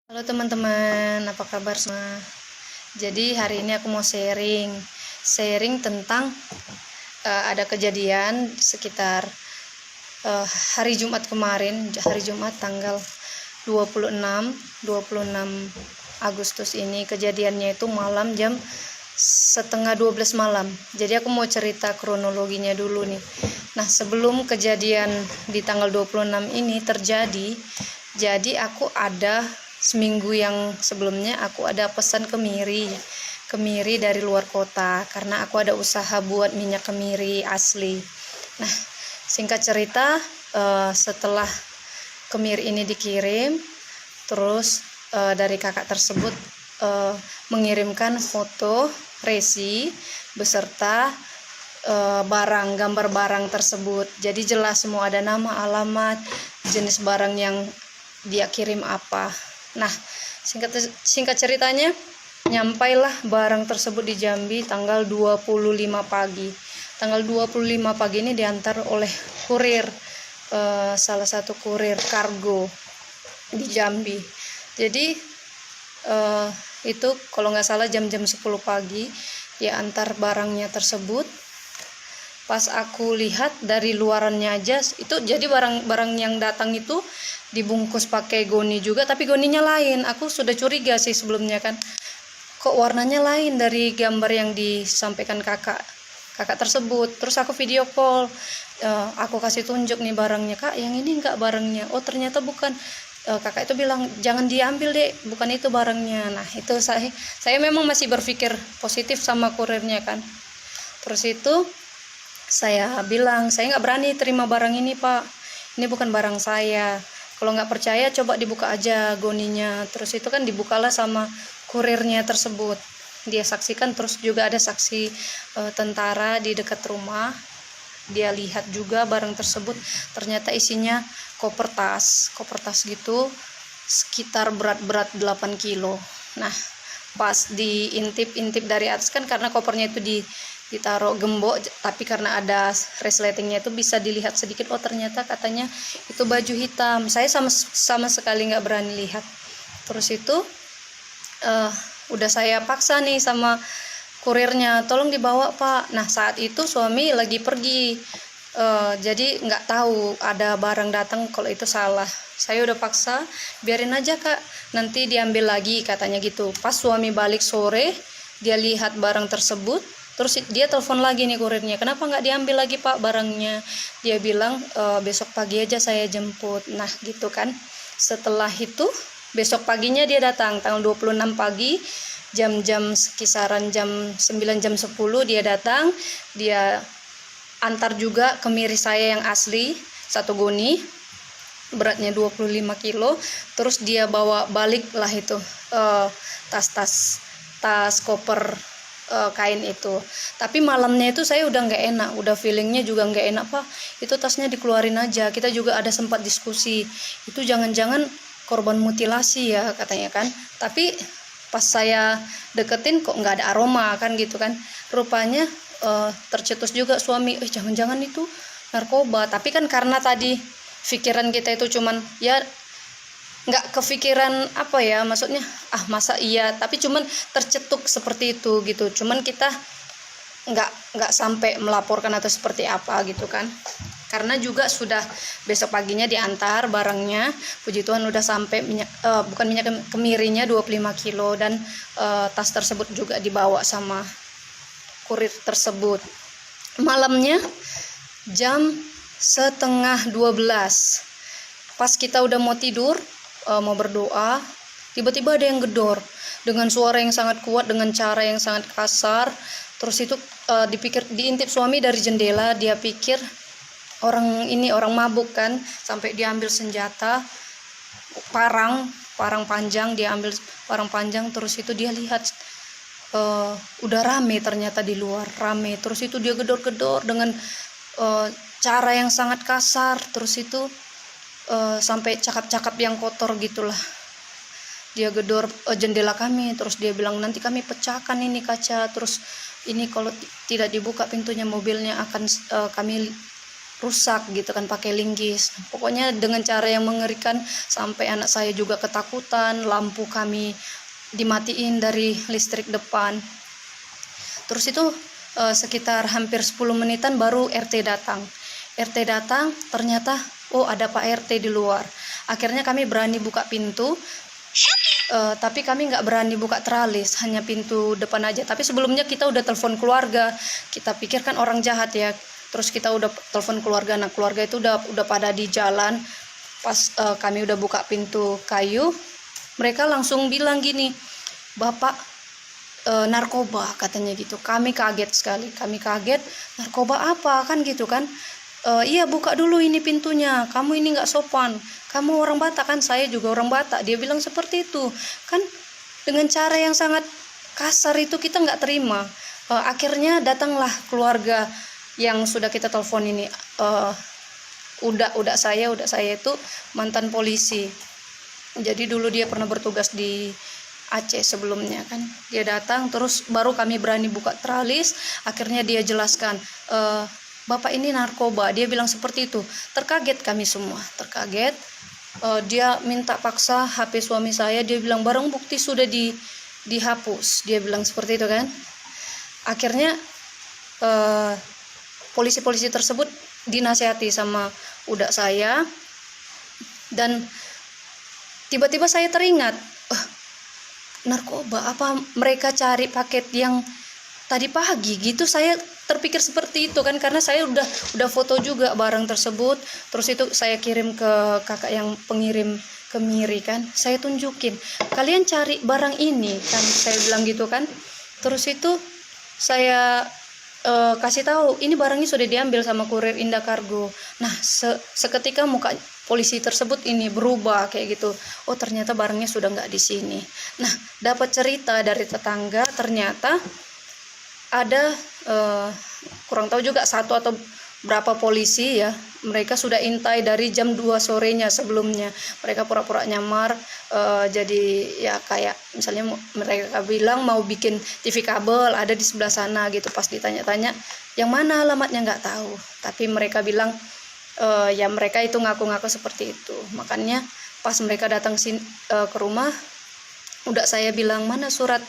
Halo teman-teman, apa kabar semua? Jadi hari ini aku mau sharing tentang ada kejadian sekitar hari Jumat kemarin, hari Jumat tanggal 26 Agustus ini. Kejadiannya itu malam jam setengah 12 malam. Jadi aku mau cerita kronologinya dulu nih. Nah, sebelum kejadian di tanggal 26 ini terjadi, jadi aku ada seminggu yang sebelumnya aku ada pesan kemiri dari luar kota karena aku ada usaha buat minyak kemiri asli. Nah, singkat cerita, setelah kemiri ini dikirim, terus dari kakak tersebut mengirimkan foto resi beserta gambar barang tersebut. Jadi jelas semua, ada nama, alamat, jenis barang yang dia kirim apa. Nah, singkat ceritanya, nyampailah barang tersebut di Jambi tanggal 25 pagi. Tanggal 25 pagi ini diantar oleh kurir, salah satu kurir kargo di Jambi. Jadi itu kalau nggak salah jam-jam 10 pagi dia antar barangnya tersebut. Pas aku lihat dari luarannya aja, itu jadi barang-barang yang datang itu dibungkus pakai goni juga, tapi goninya lain. Aku sudah curiga sih sebelumnya kan, kok warnanya lain dari gambar yang disampaikan kakak tersebut. Terus aku video call, aku kasih tunjuk nih barangnya, kak yang ini enggak barangnya. Oh ternyata bukan. Kakak itu bilang jangan diambil deh, bukan itu barangnya. Nah itu saya memang masih berpikir positif sama kurirnya kan. Terus itu saya bilang, saya nggak berani terima barang ini pak, ini bukan barang saya. Kalau nggak percaya coba dibuka aja goninya. Terus itu kan dibukalah sama kurirnya tersebut, dia saksikan. Terus juga ada saksi tentara di dekat rumah, dia lihat juga barang tersebut. Ternyata isinya koper tas gitu, sekitar berat 8 kilo. Nah pas diintip dari atas kan, karena kopernya itu ditaruh gembok, tapi karena ada resletingnya itu bisa dilihat sedikit. Oh ternyata katanya itu baju hitam. Saya sama sekali nggak berani lihat. Terus itu udah saya paksa nih sama kurirnya, tolong dibawa pak. Nah saat itu suami lagi pergi, jadi nggak tahu ada barang datang kalau itu salah. Saya udah paksa, biarin aja kak, nanti diambil lagi katanya gitu. Pas suami balik sore, dia lihat barang tersebut. Terus dia telepon lagi nih kurirnya, kenapa nggak diambil lagi pak barangnya? Dia bilang besok pagi aja saya jemput. Nah gitu kan. Setelah itu besok paginya dia datang tanggal 26 pagi, jam-jam kisaran jam 9 jam 10 dia datang. Dia antar juga kemiri saya yang asli, satu goni, beratnya 25 kilo. Terus dia bawa balik lah itu tas koper kain itu. Tapi malamnya itu saya udah nggak enak, udah feelingnya juga nggak enak pak, itu tasnya dikeluarin aja. Kita juga ada sempat diskusi, itu jangan-jangan korban mutilasi ya katanya kan. Tapi pas saya deketin kok nggak ada aroma kan gitu kan. Rupanya tercetus juga suami, jangan-jangan itu narkoba. Tapi kan karena tadi pikiran kita itu cuman ya nggak kepikiran apa ya, maksudnya masa iya, tapi cuman tercetuk seperti itu gitu. Cuman kita nggak sampai melaporkan atau seperti apa gitu kan, karena juga sudah besok paginya diantar barangnya. Puji Tuhan udah sampai bukan minyak kemirinya 25 kilo, dan tas tersebut juga dibawa sama kurir tersebut. Malamnya jam setengah 12, pas kita udah mau tidur, mau berdoa, tiba-tiba ada yang gedor dengan suara yang sangat kuat, dengan cara yang sangat kasar. Terus itu diintip suami dari jendela. Dia pikir orang mabuk kan, sampai dia ambil senjata, parang panjang, dia ambil parang panjang. Terus itu dia lihat udah rame, ternyata di luar rame. Terus itu dia gedor-gedor dengan cara yang sangat kasar. Terus itu sampai cakap-cakap yang kotor gitulah. Dia gedor jendela kami. Terus dia bilang nanti kami pecahkan ini kaca, terus ini kalau tidak dibuka pintunya mobilnya akan kami rusak gitu kan, pakai linggis. Pokoknya dengan cara yang mengerikan, sampai anak saya juga ketakutan. Lampu kami dimatiin dari listrik depan. Terus itu sekitar hampir 10 menitan baru RT datang. RT datang, ternyata ada Pak RT di luar. Akhirnya kami berani buka pintu, tapi kami nggak berani buka teralis, hanya pintu depan aja. Tapi sebelumnya kita udah telepon keluarga, kita pikir kan orang jahat ya. Terus kita udah telepon keluarga. Nah, keluarga itu udah pada di jalan. Pas kami udah buka pintu kayu, mereka langsung bilang gini, "Bapak, narkoba," katanya gitu. Kami kaget sekali, kami kaget. Narkoba apa kan gitu kan? Iya, buka dulu ini pintunya, kamu ini nggak sopan, kamu orang Batak kan, saya juga orang Batak. Dia bilang seperti itu kan, dengan cara yang sangat kasar itu kita nggak terima. Akhirnya datanglah keluarga yang sudah kita telepon ini. Udah saya itu mantan polisi, jadi dulu dia pernah bertugas di Aceh sebelumnya kan. Dia datang, terus baru kami berani buka teralis. Akhirnya dia jelaskan, "Bapak ini narkoba," dia bilang seperti itu. Terkaget kami semua, terkaget. Dia minta paksa HP suami saya, dia bilang barang bukti sudah dihapus, dia bilang seperti itu kan. Akhirnya polisi-polisi tersebut dinasihati sama udak saya, dan tiba-tiba saya teringat, narkoba apa mereka cari paket yang tadi pagi gitu. Saya terpikir seperti itu kan, karena saya udah foto juga barang tersebut. Terus itu saya kirim ke kakak yang pengirim kemiri kan, saya tunjukin, "Kalian cari barang ini kan," saya bilang gitu kan. Terus itu saya kasih tahu, ini barangnya sudah diambil sama kurir Indah Kargo. Nah, seketika muka polisi tersebut ini berubah kayak gitu. Oh, ternyata barangnya sudah nggak di sini. Nah, dapat cerita dari tetangga, ternyata ada kurang tahu juga satu atau berapa polisi ya, mereka sudah intai dari jam 2 sorenya sebelumnya. Mereka pura-pura nyamar, jadi ya kayak misalnya mereka bilang mau bikin TV kabel ada di sebelah sana gitu. Pas ditanya-tanya yang mana alamatnya nggak tahu, tapi mereka bilang ya mereka itu ngaku-ngaku seperti itu. Makanya pas mereka datang ke rumah, udah saya bilang, "Mana surat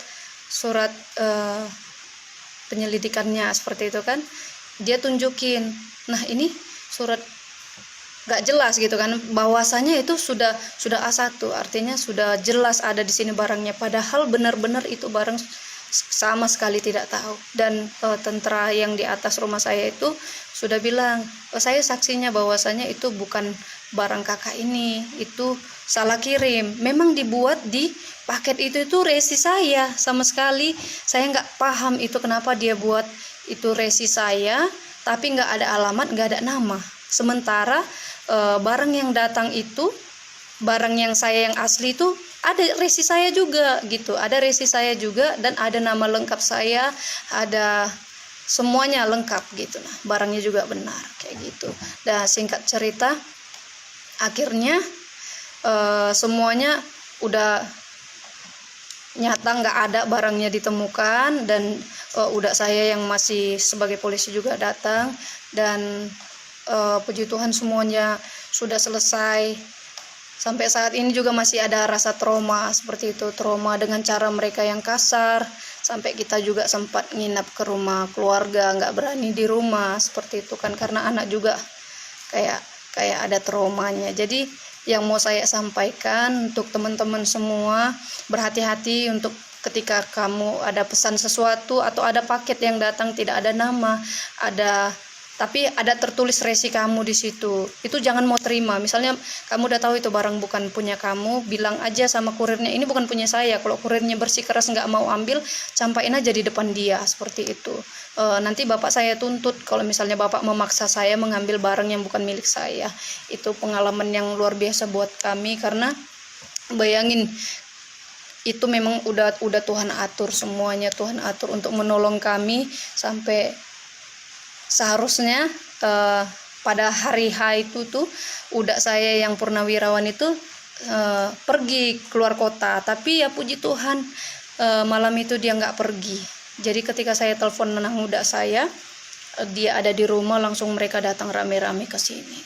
penyelidikannya," seperti itu kan. Dia tunjukin, nah ini surat gak jelas gitu kan, bahwasanya itu sudah A1, artinya sudah jelas ada di sini barangnya, padahal benar-benar itu barang sama sekali tidak tahu. Dan tentara yang di atas rumah saya itu sudah bilang, saya saksinya bahwasanya itu bukan barang kakak ini, itu salah kirim, memang dibuat di paket itu resi saya. Sama sekali saya nggak paham itu kenapa dia buat itu resi saya, tapi nggak ada alamat, nggak ada nama. Sementara barang yang datang itu, barang yang saya yang asli itu ada resi saya juga gitu, ada resi saya juga, dan ada nama lengkap saya, ada semuanya lengkap gitu. Nah, barangnya juga benar kayak gitu. Dan singkat cerita, akhirnya semuanya udah nyata, nggak ada barangnya ditemukan. Dan udah saya yang masih sebagai polisi juga datang, dan puji Tuhan semuanya sudah selesai. Sampai saat ini juga masih ada rasa trauma seperti itu, trauma dengan cara mereka yang kasar. Sampai kita juga sempat nginap ke rumah keluarga, nggak berani di rumah seperti itu kan, karena anak juga kayak ada traumanya. Jadi yang mau saya sampaikan untuk teman-teman semua, berhati-hati untuk ketika kamu ada pesan sesuatu atau ada paket yang datang tidak ada nama, tapi ada tertulis resi kamu di situ, itu jangan mau terima. Misalnya kamu udah tahu itu barang bukan punya kamu, bilang aja sama kurirnya, "Ini bukan punya saya." Kalau kurirnya bersikeras nggak mau ambil, campain aja di depan dia seperti itu. Nanti bapak saya tuntut kalau misalnya bapak memaksa saya mengambil barang yang bukan milik saya. Itu pengalaman yang luar biasa buat kami, karena bayangin, itu memang udah Tuhan atur semuanya, Tuhan atur untuk menolong kami. Sampai seharusnya pada hari H itu tuh udah saya yang purnawirawan itu pergi keluar kota, tapi ya puji Tuhan malam itu dia nggak pergi. Jadi ketika saya telepon udah saya, dia ada di rumah langsung mereka datang rame-rame ke sini.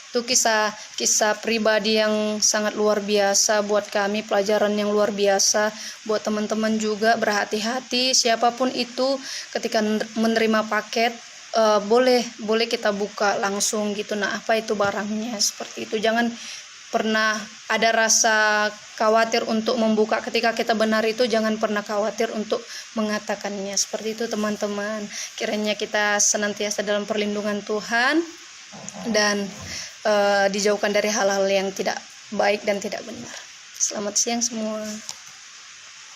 Itu kisah pribadi yang sangat luar biasa buat kami, pelajaran yang luar biasa buat teman-teman juga. Berhati-hati siapapun itu ketika menerima paket, boleh kita buka langsung gitu. Nah, apa itu barangnya, seperti itu. Jangan pernah ada rasa khawatir untuk membuka. Ketika kita benar itu jangan pernah khawatir untuk mengatakannya, seperti itu teman-teman. Kiranya kita senantiasa dalam perlindungan Tuhan dan dijauhkan dari hal-hal yang tidak baik dan tidak benar. Selamat siang semua.